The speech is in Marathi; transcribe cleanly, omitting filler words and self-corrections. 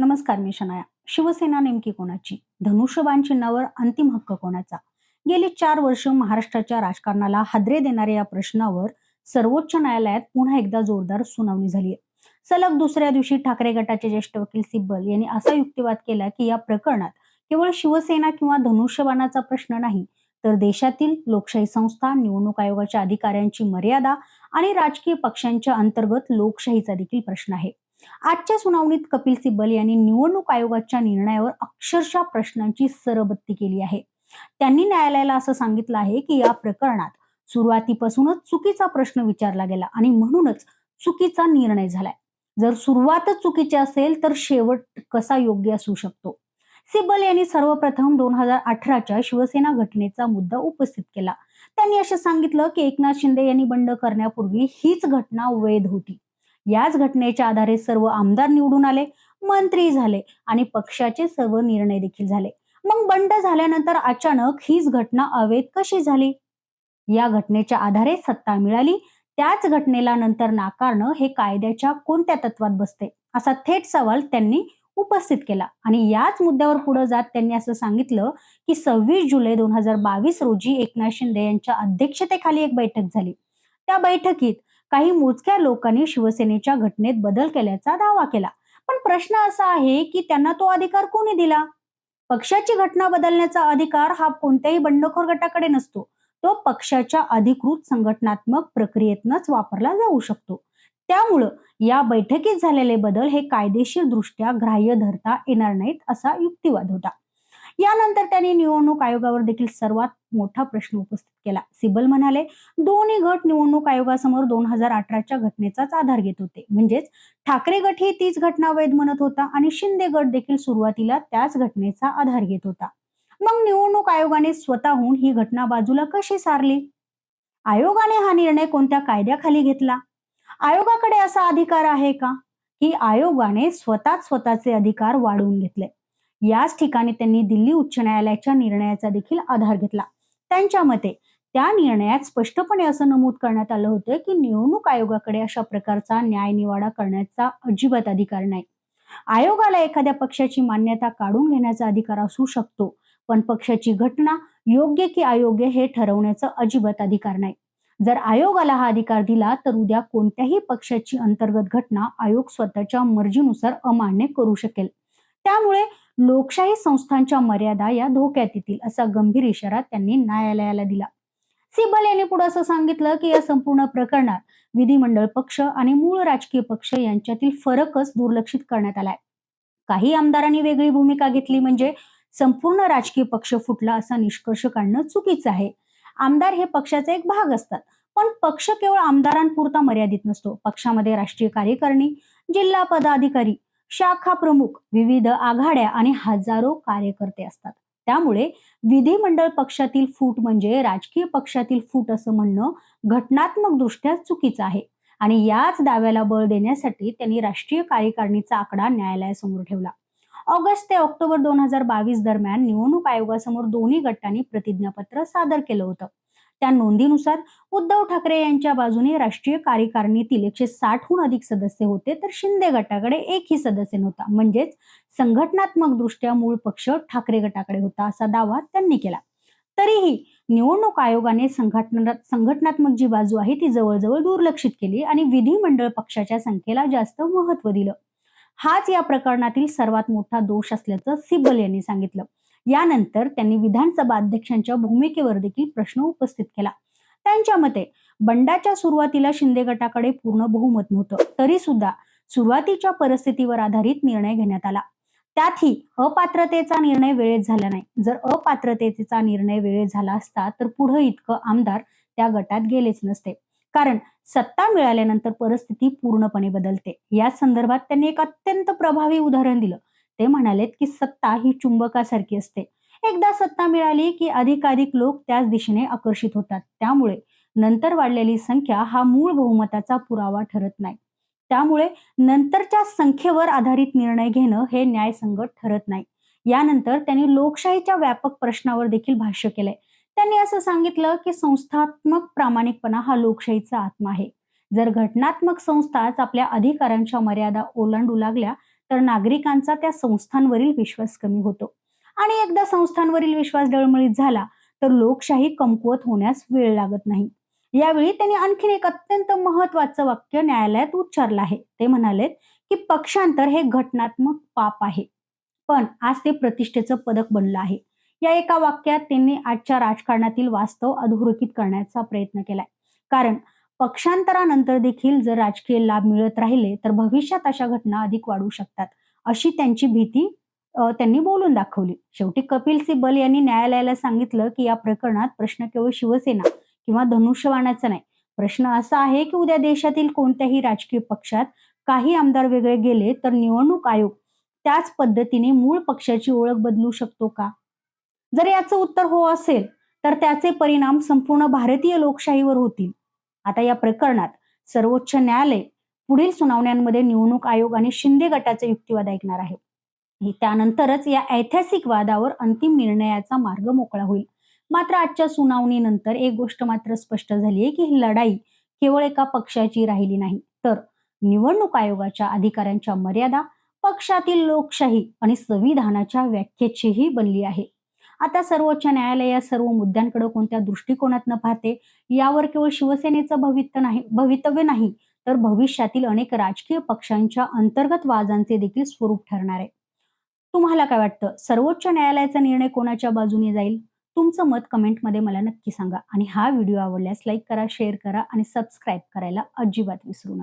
नमस्कार, मी शनाया. शिवसेना नेमकी कोणाची? धनुष्यबाण चिन्हावर अंतिम हक्क कोणाचा? गेली 4 वर्ष महाराष्ट्राच्या राजकारणाला हादरे देणाऱ्या या प्रश्नावर सर्वोच्च न्यायालयात पुन्हा एकदा जोरदार सुनावणी झाली. सलग दुसऱ्या दिवशी ठाकरे गटाचे ज्येष्ठ वकील सिब्बल यांनी असा युक्तिवाद केला की या प्रकरणात केवळ शिवसेना किंवा धनुष्यबाणाचा प्रश्न नाही, तर देशातील लोकशाही संस्था, निवडणूक आयोगाच्या अधिकाऱ्यांची मर्यादा आणि राजकीय पक्षांच्या अंतर्गत लोकशाहीचा देखील प्रश्न आहे. आजच्या सुनावणीत कपिल सिब्बल यांनी निवडणूक आयोगाच्या निर्णयावर अक्षरशः प्रश्नांची सरबत्ती केली आहे. त्यांनी न्यायालयाला असं सांगितलं आहे की या प्रकरणात सुरुवातीपासूनच चुकीचा प्रश्न विचारला गेला आणि म्हणूनच चुकीचा निर्णय झालाय. जर सुरुवातच चुकीची असेल तर शेवट कसा योग्य असू शकतो? सिब्बल यांनी सर्वप्रथम 2018च्या शिवसेना घटनेचा मुद्दा उपस्थित केला. त्यांनी असं सांगितलं की एकनाथ शिंदे यांनी बंड करण्यापूर्वी हीच घटना वैध होती. याच घटनेच्या आधारे सर्व आमदार निवडून आले, मंत्री झाले आणि पक्षाचे सर्व निर्णय देखील झाले. मग बंड झाल्यानंतर अचानक हीच घटना अवैध कशी झाली? या घटनेच्या आधारे सत्ता मिळाली, त्याच घटनेला नंतर नाकारणं हे कायद्याच्या कोणत्या तत्वात बसते, असा थेट सवाल त्यांनी उपस्थित केला. आणि याच मुद्द्यावर पुढे जात त्यांनी असं सांगितलं की 26 जुलै 2022 रोजी एकनाथ शिंदे यांच्या अध्यक्षतेखाली एक बैठक झाली. त्या बैठकीत काही मोजक्या लोकांनी शिवसेनेच्या घटनेत बदल केल्याचा दावा केला. पण प्रश्न असा आहे की त्यांना तो अधिकार कोणी दिला? पक्षाची घटना बदलण्याचा अधिकार हा कोणत्याही बंडखोर गटाकडे नसतो. तो पक्षाच्या अधिकृत संघटनात्मक प्रक्रियेतनच वापरला जाऊ शकतो. त्यामुळं या बैठकीत झालेले बदल हे कायदेशीर दृष्ट्या ग्राह्य धरता येणार नाहीत, असा युक्तिवाद होता. यानंतर त्यांनी निवडणूक आयोगावर देखील सर्वात मोठा प्रश्न उपस्थित केला. सिब्बल म्हणाले, दोन्ही गट निवडणूक आयोगासमोर 2018च्या घटनेचाच आधार घेत होते. म्हणजेच ठाकरे गट ही तीच घटना वैध म्हणत होता आणि शिंदे गट देखील सुरुवातीला त्याच घटनेचा आधार घेत होता. मग निवडणूक आयोगाने स्वतःहून ही घटना बाजूला कशी सारली? आयोगाने हा निर्णय कोणत्या कायद्याखाली घेतला? आयोगाकडे असा अधिकार आहे का, की आयोगाने स्वतःचे अधिकार वाढवून घेतले? याच ठिकाणी त्यांनी दिल्ली उच्च न्यायालयाच्या निर्णयाचा देखील आधार घेतला. त्यांच्या मते त्या निर्णयात स्पष्टपणे असं नमूद करण्यात आलं होतं की निवडणूक आयोगाकडे अशा प्रकारचा न्यायनिवाडा करण्याचा अजिबात अधिकार नाही. आयोगाला एखाद्या पक्षाची मान्यता काढून घेण्याचा अधिकार असू शकतो, पण पक्षाची घटना योग्य की अयोग्य हे ठरवण्याचा अजिबात अधिकार नाही. जर आयोगाला हा अधिकार दिला तर उद्या कोणत्याही पक्षाची अंतर्गत घटना आयोग स्वतःच्या मर्जीनुसार अमान्य करू शकेल. त्यामुळे लोकशाही संस्थांच्या मर्यादा या धोक्यात येतील, असा गंभीर इशारा त्यांनी न्यायालयाला दिला. सिब्बल यांनी पुढे असं सांगितलं की या संपूर्ण प्रकरणात विधिमंडळ पक्ष आणि मूळ राजकीय पक्ष यांच्यातील फरकच दुर्लक्षित करण्यात आलाय. काही आमदारांनी वेगळी भूमिका घेतली म्हणजे संपूर्ण राजकीय पक्ष फुटला असा निष्कर्ष काढणं चुकीचं आहे. आमदार हे पक्षाचा एक भाग असतात, पण पक्ष केवळ आमदारांपुरता मर्यादित नसतो. पक्षामध्ये राष्ट्रीय कार्यकारिणी, जिल्हा पदाधिकारी, शाखा प्रमुख, विविध आघाड्या आणि हजारो कार्यकर्ते असतात. त्यामुळे विधिमंडळ पक्षातील फूट म्हणजे राजकीय पक्षातील फूट असं म्हणणं घटनात्मक दृष्ट्या चुकीचं आहे. आणि याच दाव्याला बळ देण्यासाठी त्यांनी राष्ट्रीय कार्यकारिणीचा आकडा न्यायालयासमोर ठेवला. ऑगस्ट ते ऑक्टोबर 2022 दरम्यान निवडणूक आयोगासमोर दोन्ही गटांनी प्रतिज्ञापत्र सादर केलं होतं. त्या नोंदीनुसार उद्धव ठाकरे यांच्या बाजूने राष्ट्रीय कार्यकारिणीतील 160हून अधिक सदस्य होते, तर शिंदे गटाकडे एकही सदस्य नव्हता. म्हणजेच संघटनात्मक दृष्ट्या मूळ पक्ष ठाकरे गटाकडे होता, असा दावा त्यांनी केला. तरीही निवडणूक आयोगाने संघटनात्मक जी बाजू आहे ती जवळजवळ दुर्लक्षित केली आणि विधिमंडळ पक्षाच्या संख्येला जास्त महत्व दिलं. हाच या प्रकरणातील सर्वात मोठा दोष असल्याचं सिब्बल यांनी सांगितलं. यानंतर त्यांनी विधानसभा अध्यक्षांच्या भूमिकेवर देखील प्रश्न उपस्थित केला. त्यांच्या मते बंडाच्या सुरुवातीला शिंदे गटाकडे पूर्ण बहुमत नव्हतं, तरी सुद्धा सुरुवातीच्या परिस्थितीवर आधारित निर्णय घेण्यात आला. त्यातही अपात्रतेचा निर्णय वेळेत झाला नाही. जर अपात्रतेचा निर्णय वेळेत झाला असता तर पुढे इतकं आमदार त्या गटात गेलेच नसते. कारण सत्ता मिळाल्यानंतर परिस्थिती पूर्णपणे बदलते. या संदर्भात त्यांनी एक अत्यंत प्रभावी उदाहरण दिलं. ते म्हणालेत की सत्ता ही चुंबकासारखी असते. एकदा सत्ता मिळाली की अधिकाधिक लोक त्याच दिशेने आकर्षित होतात. त्यामुळे नंतर वाढलेली संख्या हा मूळ बहुमताचा पुरावा ठरत नाही. त्यामुळे नंतरच्या संख्येवर आधारित निर्णय घेणं हे न्यायसंगत ठरत नाही. यानंतर त्यांनी लोकशाहीच्या व्यापक प्रश्नावर देखील भाष्य केलंय. त्यांनी असं सांगितलं की संस्थात्मक प्रामाणिकपणा हा लोकशाहीचा आत्मा आहे. जर घटनात्मक संस्थाच आपल्या अधिकारांच्या मर्यादा ओलांडू लागल्या तर नागरिकांचा त्या संस्थांवरील विश्वास कमी होतो आणि एकदा संस्थांवरील विश्वास डळमळीत झाला तर लोकशाही कमकुवत होण्यास वेळ लागत नाही. यावेळी त्यांनी आणखीन एक अत्यंत महत्वाचं वाक्य न्यायालयात उच्चारलं आहे. ते म्हणाले की पक्षांतर हे घटनात्मक पाप आहे, पण आज ते प्रतिष्ठेचं पदक बनलं आहे. या एका वाक्यात त्यांनी आजच्या राजकारणातील वास्तव अधोरेखित करण्याचा प्रयत्न केलाय. कारण पक्षांतरानंतर देखील जर राजकीय लाभ मिळत राहिले तर भविष्यात अशा घटना अधिक वाढू शकतात, अशी त्यांची भीती त्यांनी बोलून दाखवली. शेवटी कपिल सिब्बल यांनी न्यायालयाला सांगितलं की या प्रकरणात प्रश्न केवळ शिवसेना किंवा धनुष्यबाणाचा नाही. प्रश्न असा आहे की उद्या देशातील कोणत्याही राजकीय पक्षात काही आमदार वेगळे गेले तर निवडणूक आयोग त्याच पद्धतीने मूळ पक्षाची ओळख बदलू शकतो का? जर याचं उत्तर हो असेल, तर त्याचे परिणाम संपूर्ण भारतीय लोकशाहीवर होतील. आता या प्रकरणात सर्वोच्च न्यायालय पुढील सुनावण्यांमध्ये निवडणूक आयोग आणि शिंदे गटाचे युक्तिवाद ऐकणार आहे. आणि त्यानंतरच या ऐतिहासिक वादावर अंतिम निर्णयाचा मार्ग मोकळा होईल. मात्र आजच्या सुनावणीनंतर एक गोष्ट मात्र स्पष्ट झाली आहे की ही लढाई केवळ एका पक्षाची राहिली नाही, तर निवडणूक आयोगाच्या अधिकाऱ्यांच्या मर्यादा, पक्षातील लोकशाही आणि संविधानाच्या व्याख्येचीही बनली आहे. आता सर्वोच्च न्यायालय या सर्व मुद्द्यांकडे कोणत्या दृष्टिकोनातनं पाहते, यावर केवळ शिवसेनेचं भवितव्य नाही, तर भविष्यातील अनेक राजकीय पक्षांच्या अंतर्गत वादांचे देखील स्वरूप ठरणार आहे. तुम्हाला काय वाटतं? सर्वोच्च न्यायालयाचा निर्णय कोणाच्या बाजूने जाईल? तुमचं मत कमेंटमध्ये मला नक्की सांगा आणि हा व्हिडिओ आवडल्यास लाईक करा, शेअर करा आणि सबस्क्राईब करायला अजिबात विसरू नका.